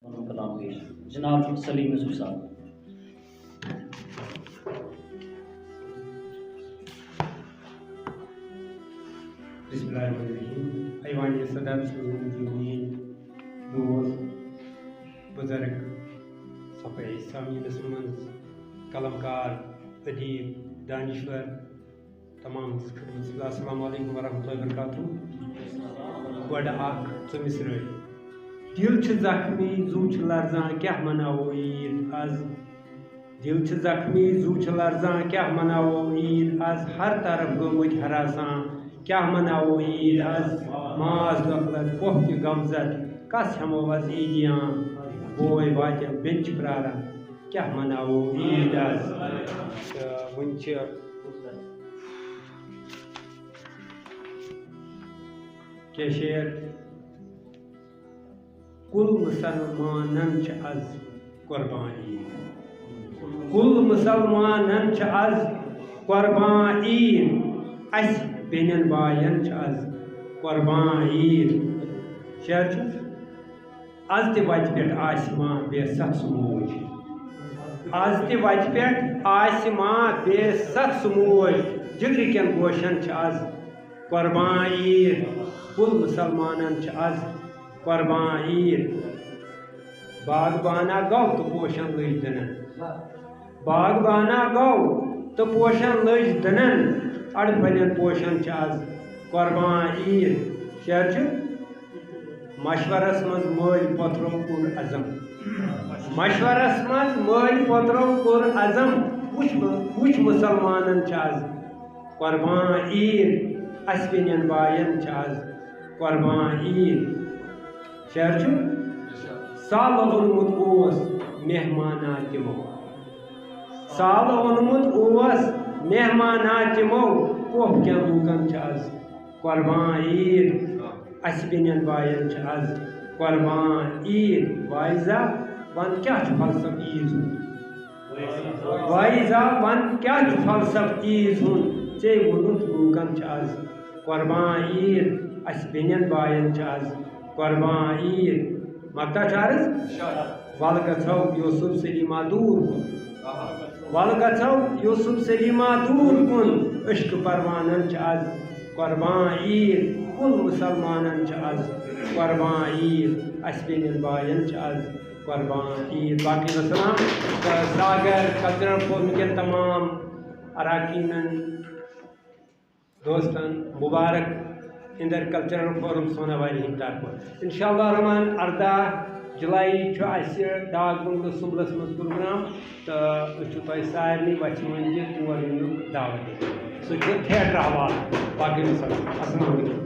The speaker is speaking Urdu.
کلام پیش جناب سلیم یوسف صاحب. بسم اللہ الرحمن الرحیم. ایوان صدر سلیم دوست بزرگ صفحہ سامعینس منز قلمکار ادیب دانشور تمام خدمت. السلام علیکم ورحمۃ اللہ وبرکاتہ. گوڈ اخ ژمس رٲے دل چھ زخمی زو چھ لرزان کیا مناو عید آز. دل چھ زخمی زو چھ لرزان کیا مناو عید آز. ہر طرف گومت ہراسان کیا مناو عید آز. ماز غفلت کوہ تہ غمزت کس ہمو از عیدیان. بوے واتہ بین چھ پراران کیا مناو عید آز. ون شعر کل مسلمانن چھ از قربان عید. کل مسلمانن چھ از قربان عید. اس بینن باین چھ از قربان عید. شعر چھ از تہ وتہ پٮ۪ٹھ آسہِ ماں بے سخ سموج. آز تہ وتہ پٮ۪ٹھ آسہِ ماں بے سخ سموج. جگرِ کٮ۪ن گوشن چھ از قربان عید. کل مسلمانن چھ از قربان عید. باغبانہ گو تو پوشن لج دنن. باغبانہ گو تو پوشن لج دنن. اڑ پھلین پوشن چھ از قربان عید. شعر چھ مشورس مز مل پترو کور عزم. مشورس مز مل پترو کور عزم. وچ مسلمانن چھ از قربان عید. اس پنین باین چھ از قربان عید. شعر چھ سال اونمت اوس مہمانات تمو. سال اونمت اوس مہمانات تمو. کوہ کٮ۪ن لوٗکن چھ از قربان عید. اسہِ بیٚنٮ۪ن باین چھ از قربان عید. وائزا ون کیٛاہ چھُ فلسفہٕ عیٖذ ہُنٛد. وائزا ون کیٛاہ چھُ فلسفہٕ عیٖذ ہُنٛد. ژےٚ ووٚنُتھ لوٗکن چھ از قربان عید. اسہِ بیٚنٮ۪ن باین چھ از قربان عید. مکتا چھ عرض ول گژھو یوسف سلیما دوٗر کُن. ول گژھو یوسف سلیما دوٗر کُن. عشق پروانن چھ از قربان عید. کل مسلمانن چھ از قربان عید. اس بیٚنٮ۪ن باین چھ از قربان عید. باقی وسلام. ساگر کلچرل فورم کٮ۪ن تمام اراکینن دوستن مبارک اندر کلچرل فورم سوناواری ہند طرف انشاءاللہ الرحمن 18 جولائی چھ اسہ ڈاک بنگلہ سمبلس مز پروگرام. تو تہ سارے وچھ منجہ تور ینک دعوت. سہ تھیٹر حوالہ. باقی السلام علیکم.